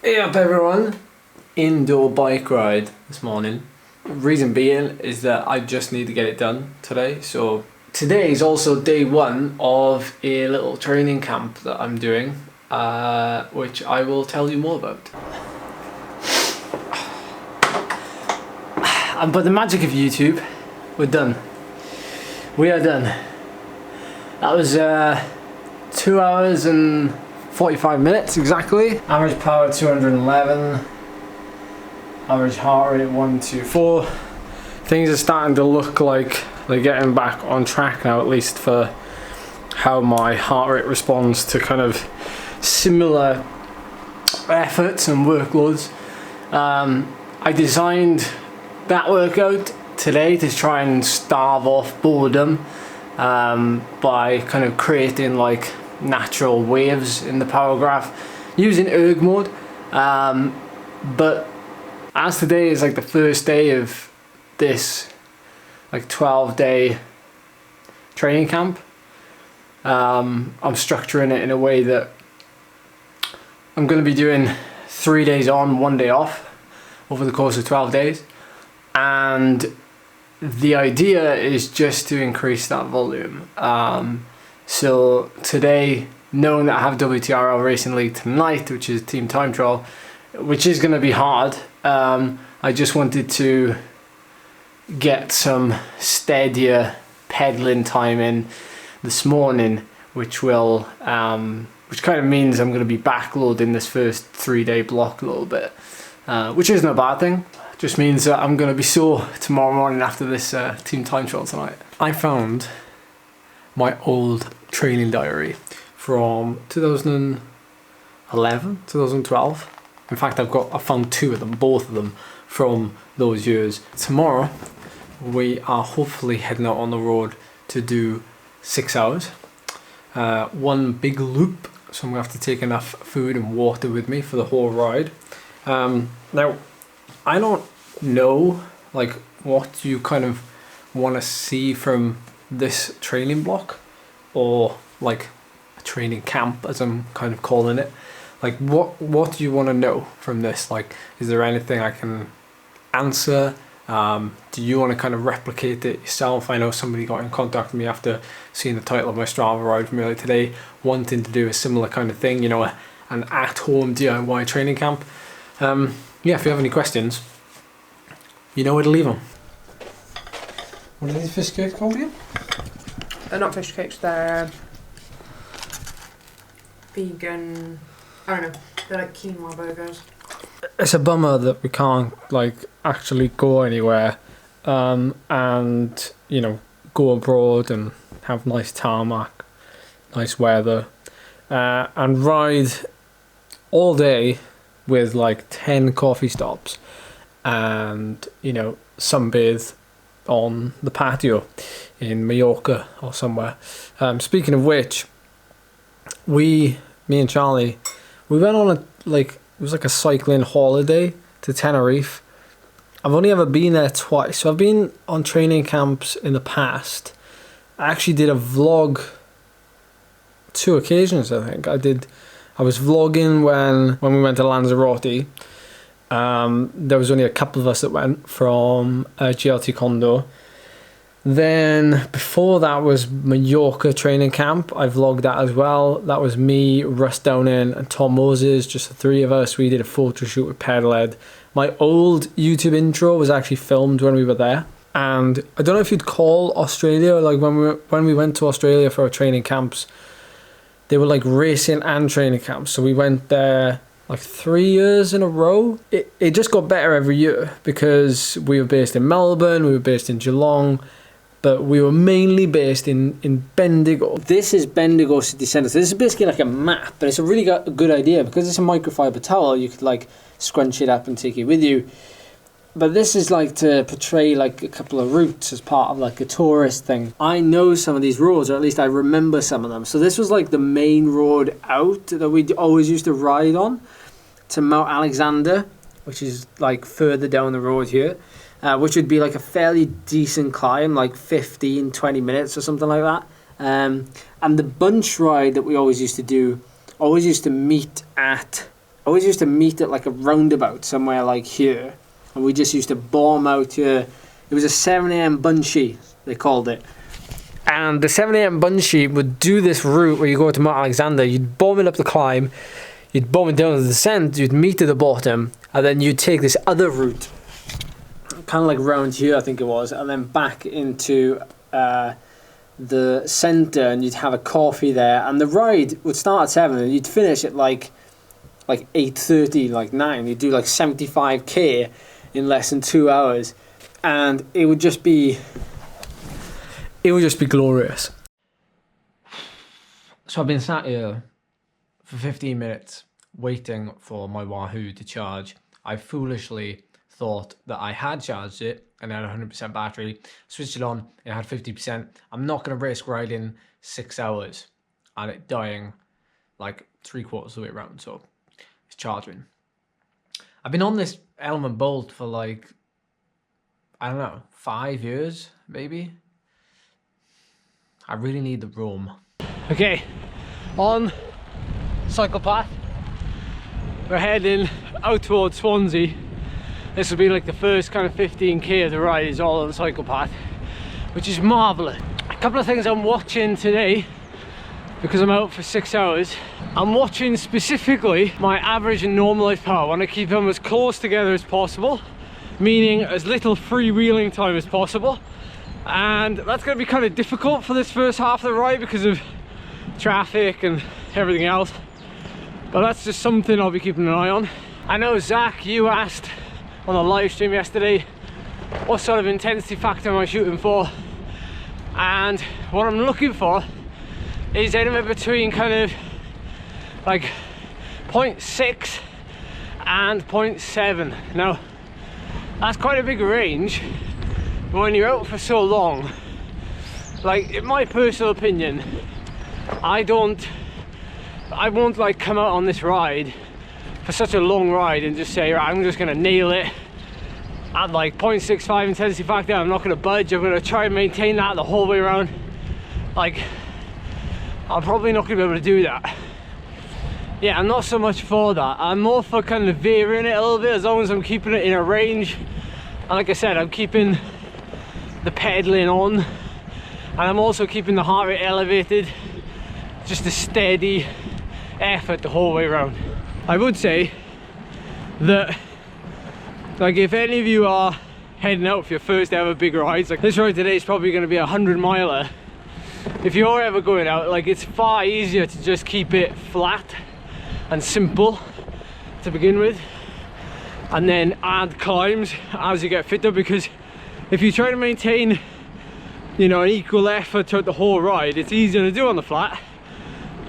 Hey up everyone! Indoor bike ride this morning. Reason being is that I just need to get it done today. So today is also day one of a little training camp that I'm doing, which I will tell you more about. And by the magic of YouTube, we're done. We are done. That was 2 hours and 45 minutes exactly. Average power 211. Average heart rate 124. Things are starting to look like they're getting back on track now, at least for how my heart rate responds to kind of similar efforts and workloads. I designed that workout today to try and starve off boredom by kind of creating like natural waves in the power graph using erg mode, but as today is like the first day of this like 12-day training camp, I'm structuring it in a way that I'm going to be doing 3 days on, 1 day off over the course of 12 days, and the idea is just to increase that volume. So today, knowing that I have WTRL Racing League tonight, which is team time trial, which is going to be hard, I just wanted to get some steadier pedaling time in this morning, which will, which kind of means I'm going to be backloading this first 3 day block a little bit, which isn't a bad thing. Just means that I'm going to be sore tomorrow morning after this team time trial tonight. I found my old training diary from 2011, 2012. In fact, I found two of them, both of them from those years. Tomorrow, we are hopefully heading out on the road to do 6 hours. One big loop, so I'm gonna have to take enough food and water with me for the whole ride. Now, I don't know like what you kind of want to see from this training block, or like a training camp as I'm kind of calling it. Like what do you want to know from this? Like, is there anything I can answer? Do you want to kind of replicate it yourself? I know somebody got in contact with me after seeing the title of my Strava ride from earlier today, wanting to do a similar kind of thing, you know, an at-home DIY training camp. Yeah, if you have any questions, you know where to leave them. What are these fish cakes called again? They're not fish cakes, they're vegan, I don't know, they're like quinoa burgers. It's a bummer that we can't like actually go anywhere and, you know, go abroad and have nice tarmac, nice weather, and ride all day with like 10 coffee stops and, you know, sunbathe on the patio in Mallorca or somewhere. Speaking of which, me and Charlie, we went on a it was like a cycling holiday to Tenerife. I've only ever been there twice, so I've been on training camps in the past. I actually did a vlog 2 occasions, I think. I was vlogging when we went to Lanzarote. There was only a couple of us that went from GLT Condo. Then before that was Mallorca training camp. I vlogged that as well. That was me, Russ Downing and Tom Moses, just the 3 of us. We did a photo shoot with Pedalhead. My old YouTube intro was actually filmed when we were there. And I don't know if you'd call Australia, like when we went to Australia for our training camps, they were like racing and training camps. So we went there like 3 years in a row. It just got better every year because we were based in Melbourne, we were based in Geelong, but we were mainly based in Bendigo. This is Bendigo city centre. So this is basically like a map, but it's a really good idea because it's a microfiber towel. You could like scrunch it up and take it with you. But this is like to portray like a couple of routes as part of like a tourist thing. I know some of these roads, or at least I remember some of them. So this was like the main road out that we always used to ride on to Mount Alexander, which is like further down the road here. Which would be like a fairly decent climb, like 15-20 minutes or something like that. And the bunch ride that we always used to do, always used to meet at always used to meet at like a roundabout somewhere like here, and we just used to bomb out here. It was a 7 a.m. bunchy, they called it. And the 7 a.m. bunchy would do this route where you go to Mount Alexander, you'd bomb it up the climb, you'd bomb it down the descent, you'd meet at the bottom, and then you'd take this other route, kind of like around here I think it was, and then back into the centre, and you'd have a coffee there, and the ride would start at 7 and you'd finish at like 8:30, like 9. You'd do like 75k in less than 2 hours, and it would just be glorious. So I've been sat here for 15 minutes waiting for my Wahoo to charge. I foolishly thought that I had charged it and had 100% battery, switched it on, it had 50%. I'm not going to risk riding 6 hours and it dying like 3/4 of the way around, so it's charging. I've been on this Element Bolt for like, I don't know, 5 years maybe. I really need the room. Okay, on cycle path, we're heading out towards Swansea. This will be like the first kind of 15k of the ride is all on the cycle path, which is marvellous. A couple of things I'm watching today, because I'm out for 6 hours. I'm watching specifically my average and normalised power. I want to keep them as close together as possible, meaning as little freewheeling time as possible. And that's going to be kind of difficult for this first half of the ride because of traffic and everything else. But that's just something I'll be keeping an eye on. I know, Zach, you asked on the live stream yesterday what sort of intensity factor am I shooting for, and what I'm looking for is anywhere between kind of like 0.6 and 0.7. Now that's quite a big range, but when you're out for so long, like in my personal opinion, I won't like come out on this ride for such a long ride and just say, right, I'm just gonna nail it at like 0.65 intensity factor. I'm not gonna budge. I'm gonna try and maintain that the whole way around. Like, I'm probably not gonna be able to do that. Yeah, I'm not so much for that. I'm more for kind of veering it a little bit, as long as I'm keeping it in a range. And like I said, I'm keeping the pedaling on, and I'm also keeping the heart rate elevated. Just a steady effort the whole way around. I would say that, like, if any of you are heading out for your first ever big rides, like this ride today is probably going to be a 100-miler. If you're ever going out, like, it's far easier to just keep it flat and simple to begin with, and then add climbs as you get fitter, because if you try to maintain, you know, an equal effort throughout the whole ride, it's easier to do on the flat.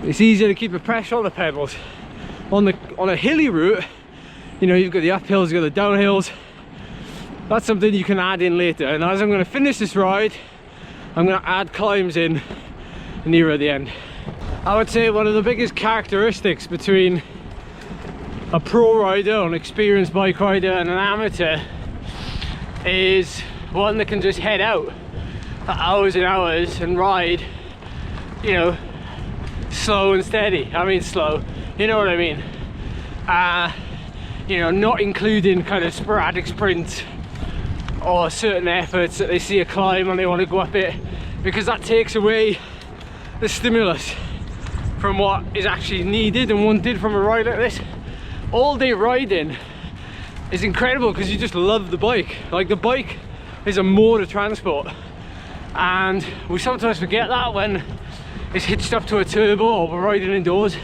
It's easier to keep the pressure on the pedals. On a hilly route, you know, you've got the uphills, you've got the downhills. That's something you can add in later. And as I'm going to finish this ride, I'm going to add climbs in nearer the end. I would say one of the biggest characteristics between a pro rider, an experienced bike rider, and an amateur is one that can just head out for hours and hours and ride, you know, slow and steady. I mean slow, you know what I mean. You know, not including kind of sporadic sprints or certain efforts that they see a climb and they want to go up it, because that takes away the stimulus from what is actually needed and wanted from a ride like this. All day riding is incredible because you just love the bike. Like, the bike is a mode of transport, and we sometimes forget that when it's hitched up to a turbo or we're riding indoors,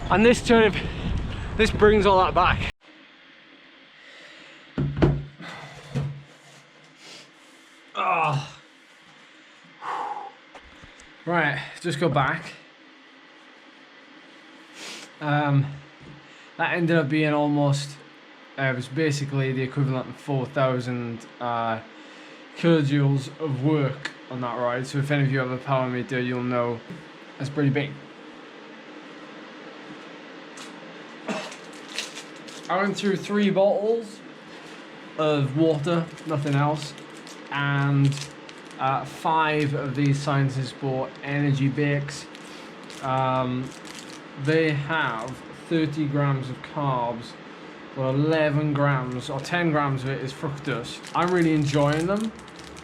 and this brings all that back. Oh. Right, just go back. That ended up being almost, it was basically the equivalent of 4,000 kilojoules of work on that ride. So if any of you have a power meter, you'll know that's pretty big. I went through 3 bottles of water, nothing else, and 5 of these Science and Sport energy bakes. They have 30 grams of carbs, but 11 grams or 10 grams of it is fructose. I'm really enjoying them.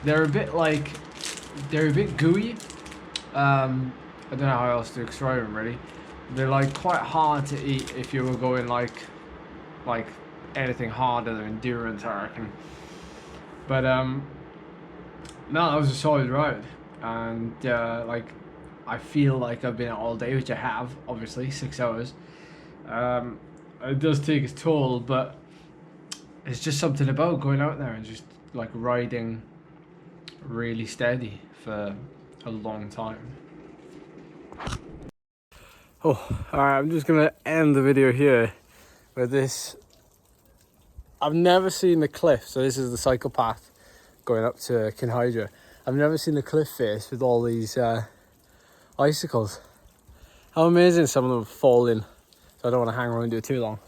They're a bit gooey. I don't know how else to describe them really. They're like quite hard to eat if you were going like anything harder than endurance, I reckon. But no, that was a solid ride, and like I feel like I've been out all day, which I have, obviously 6 hours. It does take its toll, but it's just something about going out there and just like riding really steady for a long time. Oh, alright, I'm just gonna end the video here with this. I've never seen the cliff, so this is the cycle path going up to Kinhydra. I've never seen the cliff face with all these icicles. How amazing some of them fall in, so I don't want to hang around here too long.